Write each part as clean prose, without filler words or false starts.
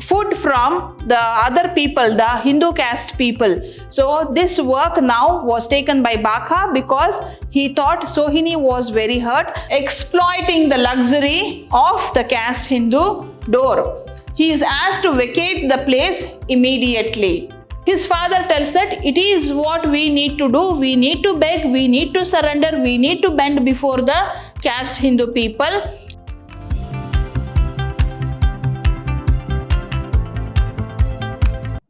food from the other people, the Hindu caste people. So this work now was taken by Baka because he thought Sohini was very hurt, exploiting the luxury of the caste Hindu door. He is asked to vacate the place immediately. His father tells that it is what we need to do. We need to beg, we need to surrender, we need to bend before the caste Hindu people.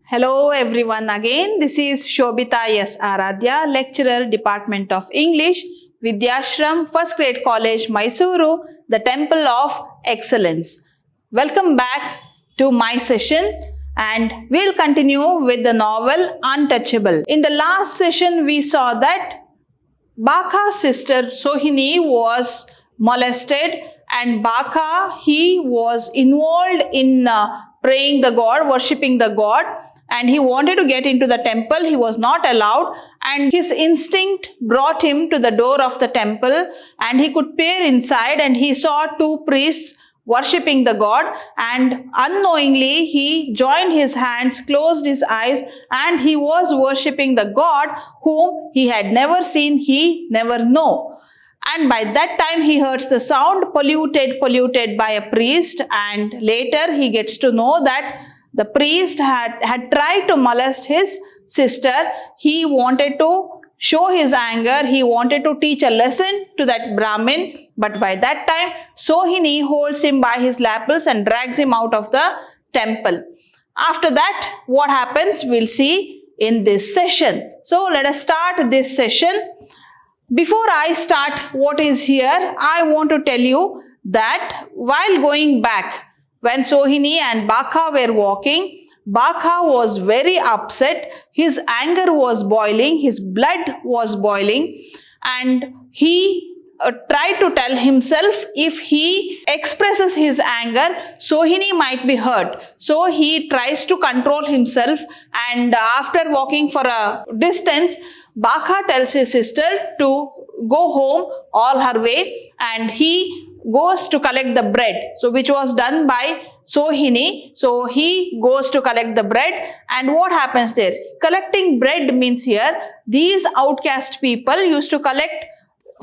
Hello everyone again. This is Shobita S. Aradhya, lecturer, Department of English, Vidhyaashram, First Grade College, MYSURU, the Temple of Excellence. Welcome back to my session. And we'll continue with the novel Untouchable. In the last session, we saw that Baka's sister Sohini was molested, and Baka, he was involved in praying the god, worshipping the god, and he wanted to get into the temple. He was not allowed, and his instinct brought him to the door of the temple, and he could peer inside, and he saw two priests worshipping the god, and unknowingly he joined his hands, closed his eyes, and he was worshipping the god whom he had never seen, he never know. And by that time he hears the sound polluted by a priest, and later he gets to know that the priest had tried to molest his sister. He wanted to show his anger, he wanted to teach a lesson to that Brahmin, but by that time Sohini holds him by his lapels and drags him out of the temple. After that, what happens, we'll see in this session. So let us start this session. Before I start what is here, I want to tell you that while going back, when Sohini and Baka were walking, Baka was very upset. His anger was boiling, his blood was boiling, and he tried to tell himself if he expresses his anger, Sohini might be hurt. So he tries to control himself, and after walking for a distance, Baka tells his sister to go home all her way, and he goes to collect the bread, so which was done by Sohini. So he goes to collect the bread, and what happens there? Collecting bread means here, these outcast people used to collect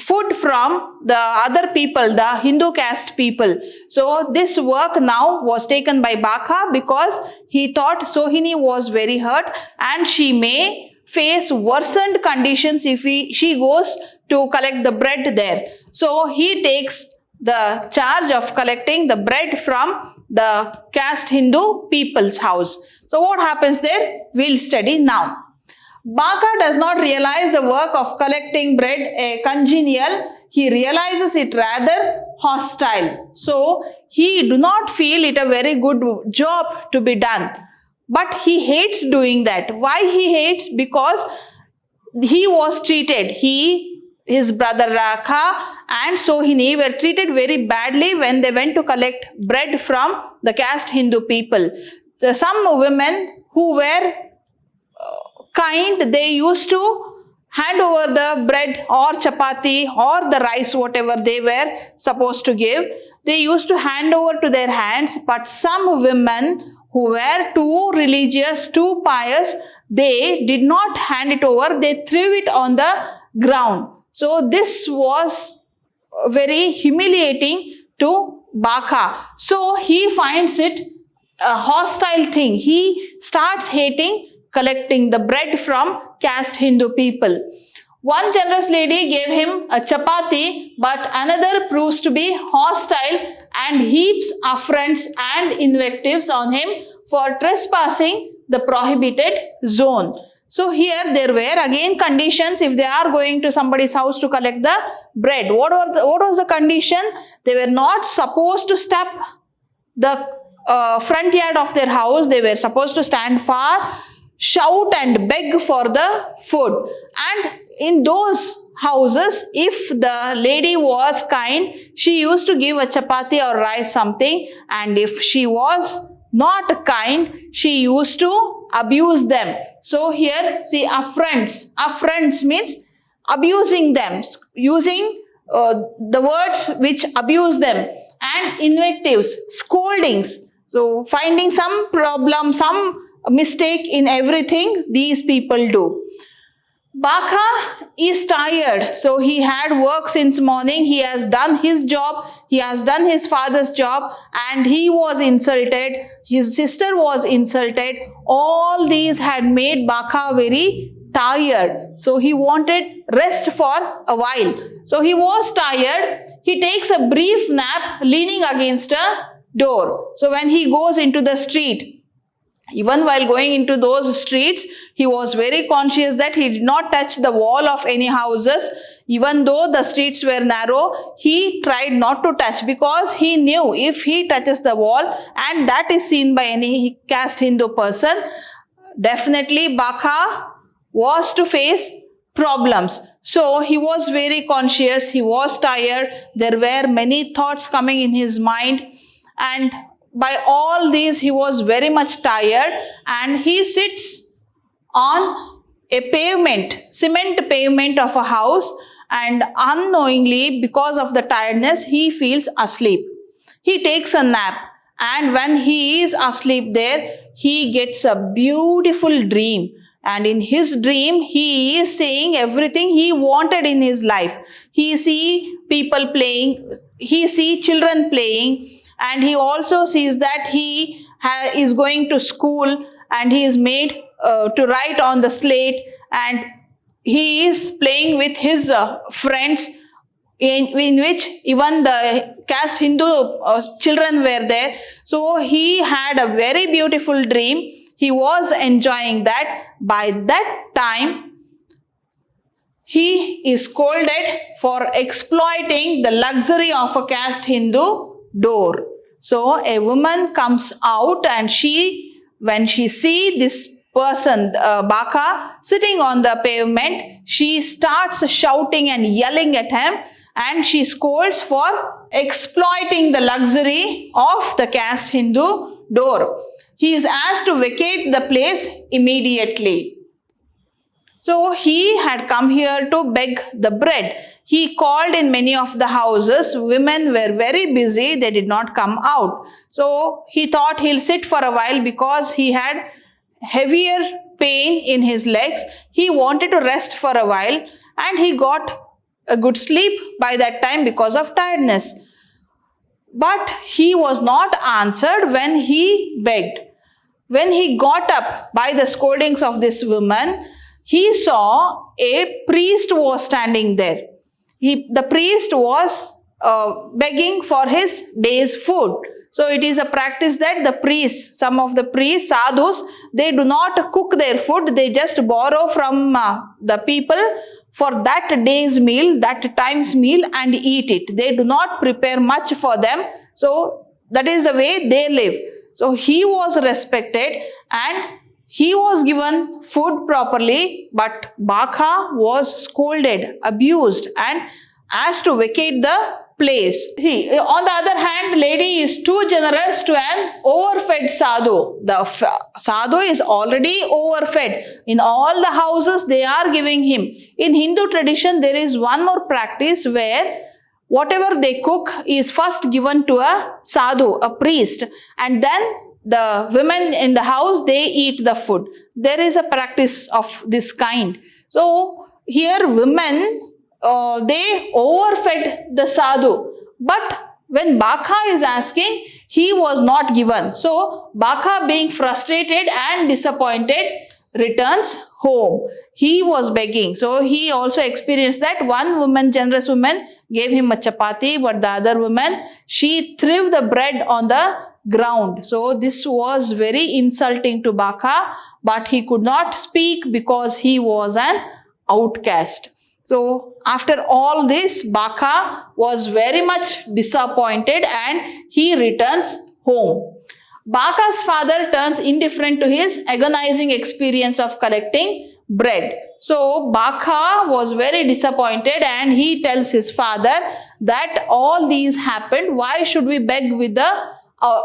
food from the other people, the Hindu caste people. So this work now was taken by Baka because he thought Sohini was very hurt and she may face worsened conditions if she goes to collect the bread there. So he takes the charge of collecting the bread from the caste Hindu people's house. So what happens there? We'll study now. Baka does not realize the work of collecting bread a congenial. He realizes it rather hostile. So he do not feel it a very good job to be done. But he hates doing that. Why he hates? Because he was treated. His brother Rakha and Sohini were treated very badly when they went to collect bread from the caste Hindu people. Some women who were kind, they used to hand over the bread or chapati or the rice, whatever they were supposed to give. They used to hand over to their hands, but some women who were too religious, too pious, they did not hand it over, they threw it on the ground. So this was very humiliating to Baka. So he finds it a hostile thing. He starts hating collecting the bread from caste Hindu people. One generous lady gave him a chapati, but another proves to be hostile and heaps affronts and invectives on him for trespassing the prohibited zone. So here there were again conditions if they are going to somebody's house to collect the bread. What was the condition? They were not supposed to step the front yard of their house. They were supposed to stand far, shout and beg for the food. And in those houses, if the lady was kind, she used to give a chapati or rice something, and if she was not kind, she used to abuse them. So here see affronts. Affronts means abusing them, using the words which abuse them, and invectives, scoldings. So finding some problem, some mistake in everything these people do. Baka is tired, so he had work since morning, he has done his job, he has done his father's job, and he was insulted, his sister was insulted. All these had made Baka very tired, so he wanted rest for a while. So he was tired, he takes a brief nap leaning against a door. So when he goes into the street, even while going into those streets, he was very conscious that he did not touch the wall of any houses. Even though the streets were narrow, he tried not to touch, because he knew if he touches the wall and that is seen by any caste Hindu person, definitely Baka was to face problems. So he was very conscious, he was tired, there were many thoughts coming in his mind, and by all these he was very much tired, and he sits on a pavement, cement pavement of a house, and unknowingly, because of the tiredness, he feels asleep. He takes a nap, and when he is asleep there, he gets a beautiful dream. And in his dream, he is seeing everything he wanted in his life. He sees people playing, he sees children playing, and he also sees that he is going to school, and he is made to write on the slate, and he is playing with his friends, in which even the caste Hindu children were there. So he had a very beautiful dream. He was enjoying that. By that time, he is scolded for exploiting the luxury of a caste Hindu door. So a woman comes out, and when she sees this person, Baka, sitting on the pavement, she starts shouting and yelling at him, and she scolds for exploiting the luxury of the caste Hindu door. He is asked to vacate the place immediately. So he had come here to beg the bread. He called in many of the houses. Women were very busy. They did not come out. So he thought he'll sit for a while, because he had heavier pain in his legs. He wanted to rest for a while, and he got a good sleep by that time because of tiredness. But he was not answered when he begged. When he got up by the scoldings of this woman, he saw a priest was standing there. The priest was begging for his day's food. So it is a practice that the priests, some of the priests, sadhus, they do not cook their food. They just borrow from the people for that day's meal, that time's meal, and eat it. They do not prepare much for them. So that is the way they live. So he was respected, and he was given food properly, but Baka was scolded, abused, and asked to vacate the place. See, on the other hand, lady is too generous to an overfed sadhu. The sadhu is already overfed. In all the houses, they are giving him. In Hindu tradition, there is one more practice where whatever they cook is first given to a sadhu, a priest, and then the women in the house, they eat the food. There is a practice of this kind. So here women, they overfed the sadhu. But when Baka is asking, he was not given. So Baka, being frustrated and disappointed, returns home. He was begging. So he also experienced that. One woman, generous woman, gave him a chapati, but the other woman, she threw the bread on the ground. So this was very insulting to Baka, but he could not speak because he was an outcast. So after all this, Baka was very much disappointed, and he returns home. Baka's father turns indifferent to his agonizing experience of collecting bread. So Baka was very disappointed, and he tells his father that all these happened. Why should we beg with the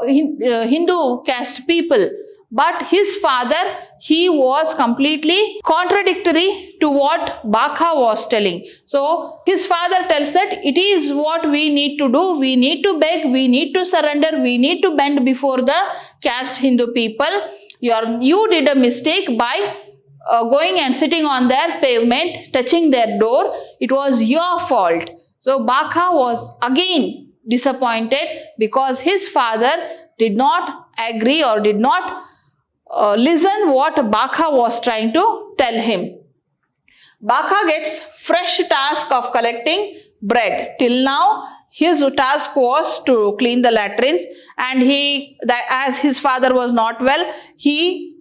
Hindu caste people? but his father, he was completely contradictory to what Baka was telling. So his father tells that it is what we need to do. We need to beg, we need to surrender, we need to bend before the caste Hindu people. You did a mistake by going and sitting on their pavement, touching their door. It was your fault. So Baka was again disappointed because his father did not agree or did not listen what Baka was trying to tell him. Baka gets fresh task of collecting bread. Till now, his task was to clean the latrines, and as his father was not well, he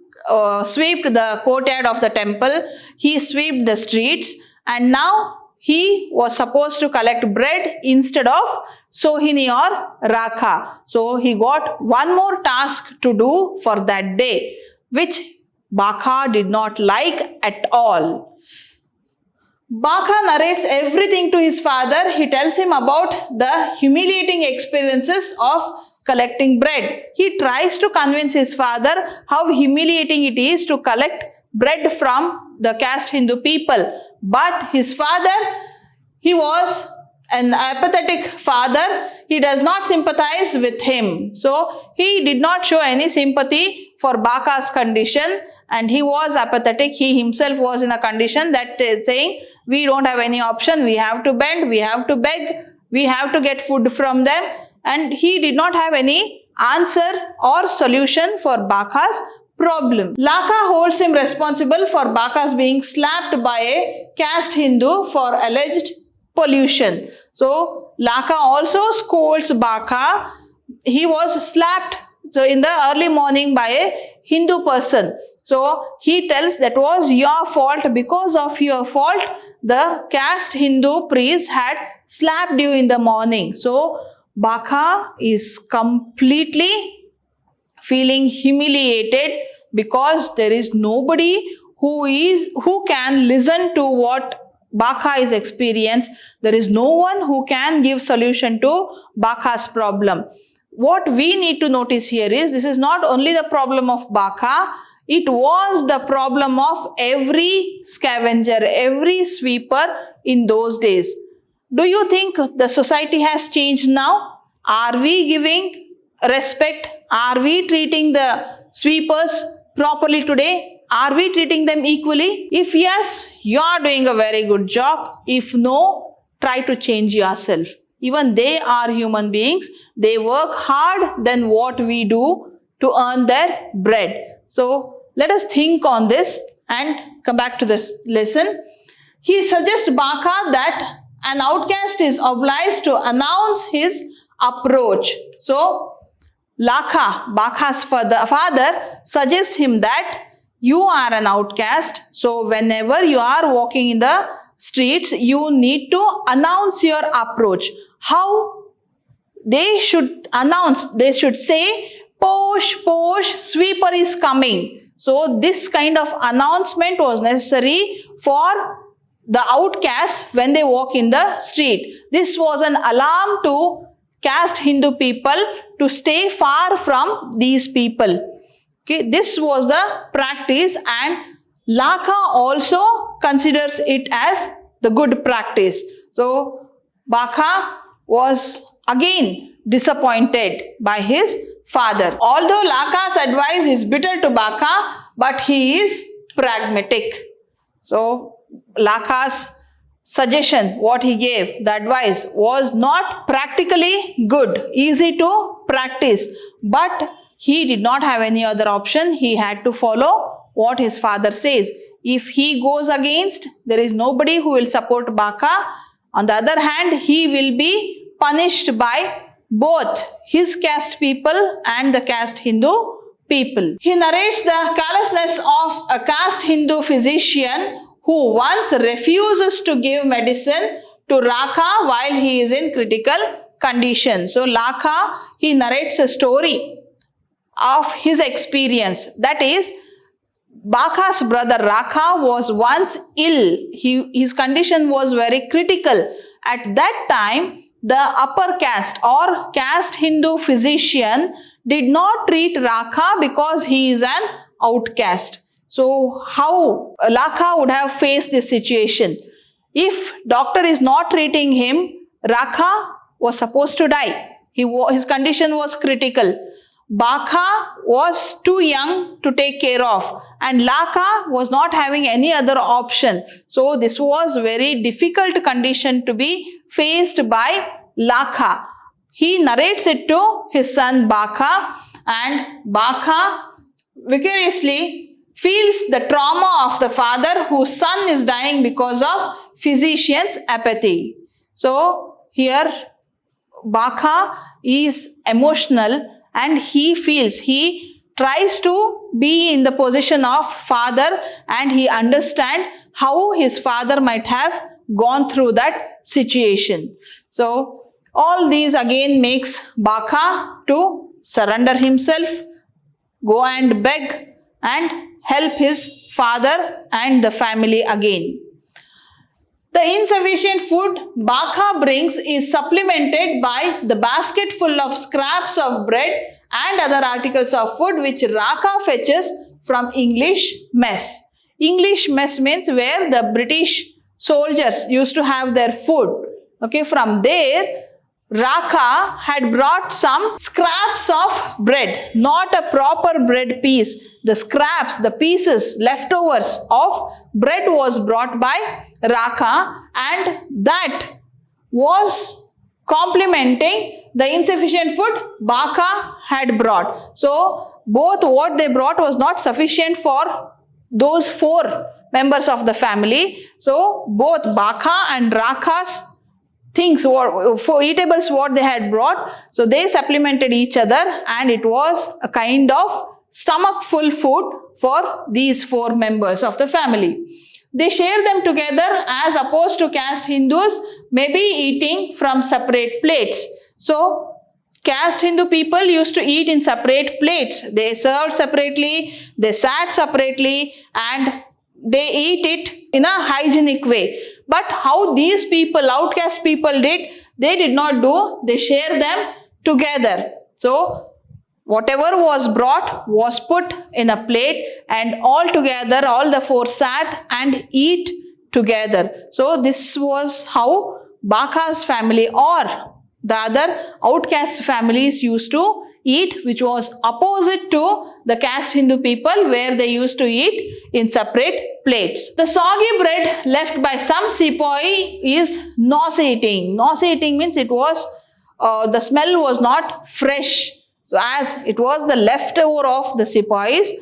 swept the courtyard of the temple, he swept the streets, and now he was supposed to collect bread instead of Sohini or Rakha. So he got one more task to do for that day, which Baka did not like at all. Baka narrates everything to his father. He tells him about the humiliating experiences of collecting bread. He tries to convince his father how humiliating it is to collect bread from the caste Hindu people. But his father, he was an apathetic father. He does not sympathize with him. So he did not show any sympathy for Baka's condition, and he was apathetic. He himself was in a condition that is saying, we don't have any option, we have to bend, we have to beg, we have to get food from them. And he did not have any answer or solution for Baka's problem. Laka holds him responsible for Baka's being slapped by a caste Hindu for alleged pollution. So Laka also scolds Baka. He was slapped in the early morning by a Hindu person. So he tells that was your fault. Because of your fault, the caste Hindu priest had slapped you in the morning. So Baka is completely feeling humiliated because there is nobody who can listen to what Baka is experiencing. There is no one who can give solution to Baka's problem. What we need to notice here is this is not only the problem of Baka, it was the problem of every scavenger, every sweeper in those days. Do you think the society has changed now? Are we giving respect? Are we treating the sweepers properly today? Are we treating them equally? If yes, you are doing a very good job. If no, try to change yourself. Even they are human beings. They work hard than what we do to earn their bread. So let us think on this and come back to this lesson. He suggests Baka that an outcast is obliged to announce his approach. So Laka, Baka's father, suggests him that you are an outcast. So whenever you are walking in the streets, you need to announce your approach. How they should announce? They should say, "Posh, posh, sweeper is coming." So this kind of announcement was necessary for the outcasts when they walk in the street. This was an alarm to caste Hindu people to stay far from these people. Okay, this was the practice, and Laka also considers it as the good practice. So Baka was again disappointed by his father. Although Laka's advice is bitter to Baka, but he is pragmatic. So Laka's suggestion, what he gave, the advice was not practically good, easy to practice, but he did not have any other option. He had to follow what his father says. If he goes against, there is nobody who will support Baka. On the other hand, he will be punished by both his caste people and the caste Hindu people. He narrates the callousness of a caste Hindu physician who once refuses to give medicine to Laka while he is in critical condition. So Laka, he narrates a story of his experience. That is, Baka's brother Rakha was once ill. His condition was very critical. At that time, the upper caste or caste Hindu physician did not treat Rakha because he is an outcast. So how Lakha would have faced this situation? If doctor is not treating him, Rakha was supposed to die. His condition was critical. Bakha was too young to take care of, and Lakha was not having any other option. So this was very difficult condition to be faced by Lakha. He narrates it to his son Bakha, and Bakha vicariously feels the trauma of the father whose son is dying because of physician's apathy. So here Bakha is emotional and he tries to be in the position of father, and he understands how his father might have gone through that situation. So all these again makes Bakha to surrender himself, go and beg and help his father and the family again. The insufficient food Bakha brings is supplemented by the basket full of scraps of bread and other articles of food which Rakha fetches from English mess. English mess means where the British soldiers used to have their food. Okay, from there Rakha had brought some scraps of bread, not a proper bread piece. The scraps, the pieces, leftovers of bread was brought by Rakha, and that was complementing the insufficient food Bakha had brought. So both what they brought was not sufficient for those 4 members of the family. So both Bakha and Rakha's things, for eatables what they had brought, so they supplemented each other, and it was a kind of stomach full food for these 4 members of the family. They share them together as opposed to caste Hindus may be eating from separate plates. So caste Hindu people used to eat in separate plates. They served separately, they sat separately, and they eat it in a hygienic way. But how these people, outcast people did, they did not do. They share them together. So whatever was brought was put in a plate, and all together, all the 4 sat and eat together. So this was how Bakha's family or the other outcast families used to eat, which was opposite to the caste Hindu people where they used to eat in separate plates. The soggy bread left by some sepoy is nauseating. Nauseating means it was, the smell was not fresh. So as it was the leftover of the sepoys,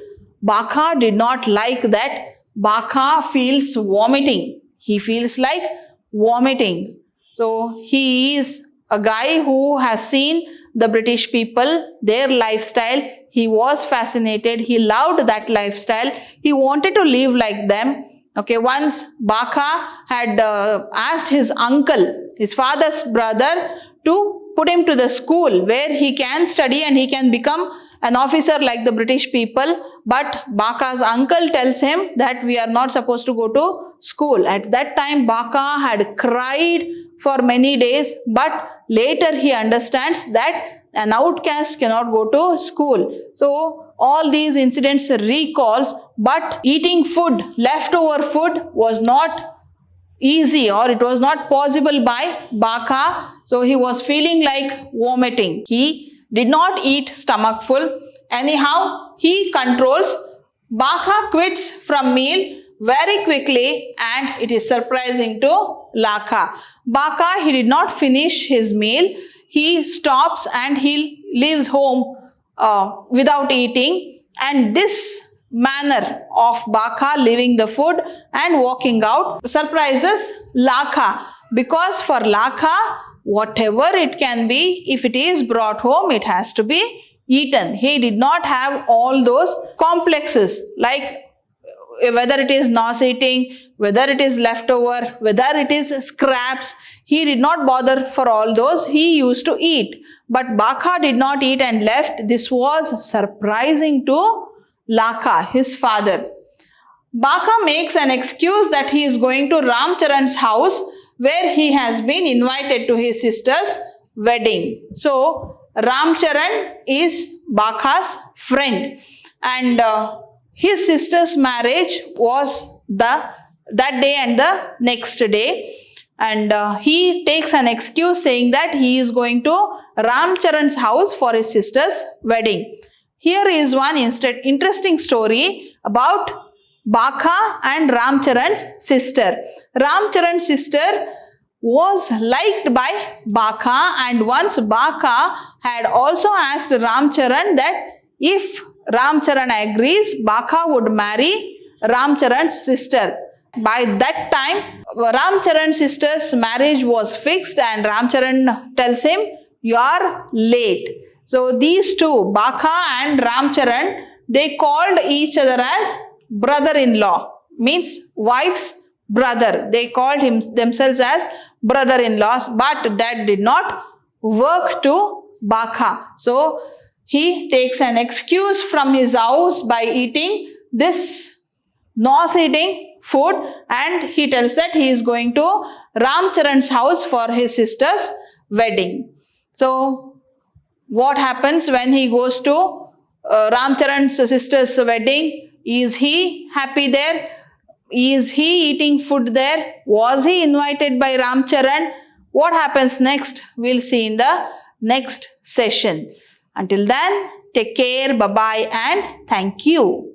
Bakha did not like that. Bakha feels vomiting. He feels like vomiting. So he is a guy who has seen the British people, their lifestyle. He was fascinated. He loved that lifestyle. He wanted to live like them. Okay, once Bakha had asked his uncle, his father's brother, to put him to the school where he can study and he can become an officer like the British people. But Bakha's uncle tells him that we are not supposed to go to school. At that time, Bakha had cried for many days, but later he understands that an outcast cannot go to school. So all these incidents recalls, but eating food, leftover food was not easy, or it was not possible by Bakha. So he was feeling like vomiting. He did not eat stomach full. Anyhow, he controls. Bakha quits from meal very quickly, and it is surprising to Lakha. Bakha, he did not finish his meal. He stops and he leaves home without eating, and this manner of Bakha leaving the food and walking out surprises Lakha, because for Lakha, whatever it can be, if it is brought home, it has to be eaten. He did not have all those complexes, like whether it is nauseating, whether it is leftover, whether it is scraps. He did not bother for all those. He used to eat. But Bakha did not eat and left. This was surprising to Lakha, his father. Bakha makes an excuse that he is going to Ramcharan's house, where he has been invited to his sister's wedding. So Ramcharan is Baka's friend, and his sister's marriage was that day and the next day, and he takes an excuse saying that he is going to Ramcharan's house for his sister's wedding. Here is one interesting story about Baka and Ramcharan's sister. Ramcharan's sister was liked by Baka, and once Baka had also asked Ramcharan that if Ramcharan agrees, Baka would marry Ramcharan's sister. By that time, Ramcharan's sister's marriage was fixed, and Ramcharan tells him, "You are late." So these two, Baka and Ramcharan, they called each other as brother-in-law, means wife's brother. They called themselves as brother-in-laws, but that did not work to Baka. So he takes an excuse from his house by eating this nauseating food, and he tells that he is going to Ramcharan's house for his sister's wedding. So what happens when he goes to Ramcharan's sister's wedding? Is he happy there? Is he eating food there? Was he invited by Ramcharan? What happens next? We'll see in the next session. Until then, take care, bye-bye, and thank you.